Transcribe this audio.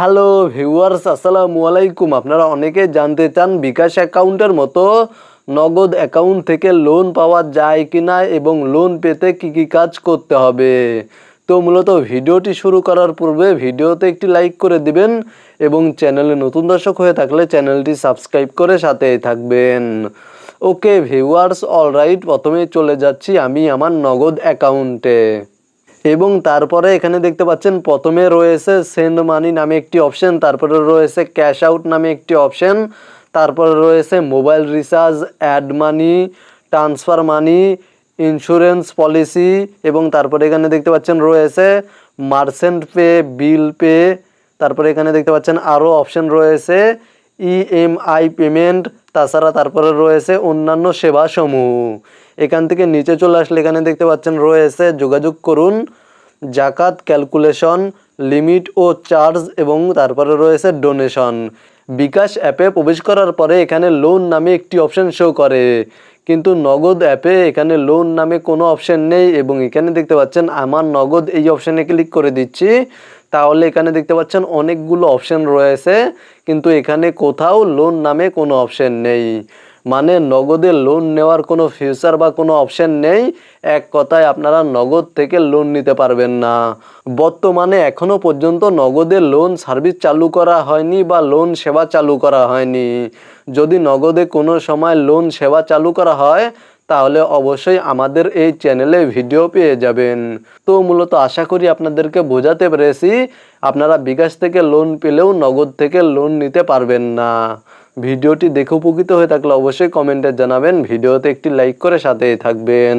Hello viewers, আসসালামু আলাইকুম। আপনারা অনেকে জানতে চান বিকাশ অ্যাকাউন্টের মতো নগদ অ্যাকাউন্ট থেকে লোন পাওয়া যায় কিনা এবং লোন পেতে কি কি কাজ করতে হবে। তো মূলত ভিডিওটি শুরু করার পূর্বে ভিডিওতে একটি লাইক করে দিবেন এবং চ্যানেলে নতুন দর্শক হয়ে থাকলে চ্যানেলটি সাবস্ক্রাইব করে সাথেই থাকবেন। ওকে ভিউয়ার্স, অলরাইট, প্রথমে চলে যাচ্ছি আমি আমার নগদ অ্যাকাউন্টে এবং তারপরে এখানে দেখতে পাচ্ছেন প্রথমে রয়েছে সেন্ড মানি নামে একটি অপশন, তারপরে রয়েছে ক্যাশ আউট নামে একটি অপশন, তারপরে রয়েছে mobile recharge, add money, transfer money, insurance policy এবং তারপরে এখানে দেখতে পাচ্ছেন রয়েছে মার্চেন্ট পে, বিল পে। তারপরে এখানে দেখতে পাচ্ছেন আরও অপশন রয়েছে ইএমআই পেমেন্ট, তাছাড়া তারপরে রয়েছে অন্যান্য সেবাসমূহ। এখান থেকে নিচে চলে আসলে এখানে দেখতে পাচ্ছেন রয়েছে যোগাযোগ করুন, জাকাত ক্যালকুলেশন, লিমিট ও চার্জ এবং তারপরে রয়েছে ডোনেশন। বিকাশ অ্যাপে প্রবেশ করার পরে এখানে লোন নামে একটি অপশন শো করে, কিন্তু নগদ অ্যাপে এখানে লোন নামে কোনো অপশন নেই এবং এখানে দেখতে পাচ্ছেন আমার নগদ এই অপশানে ক্লিক করে দিচ্ছি। তাহলে এখানে দেখতে পাচ্ছেন অনেকগুলো অপশন রয়েছে, কিন্তু এখানে কোথাও লোন নামে কোনো অপশন নেই। মানে নগদে লোন নেওয়ার কোনো ফিউচার বা কোনো অপশন নেই। এক কথায় আপনারা নগদ থেকে লোন নিতে পারবেন না। বর্তমানে এখনও পর্যন্ত নগদে লোন সার্ভিস চালু করা হয়নি বা লোন সেবা চালু করা হয়নি। যদি নগদে কোনো সময় লোন সেবা চালু করা হয় তাহলে অবশ্যই আমাদের এই চ্যানেলে ভিডিও পেয়ে যাবেন। তো মূলত আশা করি আপনাদেরকে বোঝাতে পেরেছি, আপনারা বিকাশ থেকে লোন পেলেও নগদ থেকে লোন নিতে পারবেন না। ভিডিওটি দেখে উপকৃত হয়ে থাকলে অবশ্যই কমেন্টে জানাবেন, ভিডিওতে একটি লাইক করে সাথেই থাকবেন।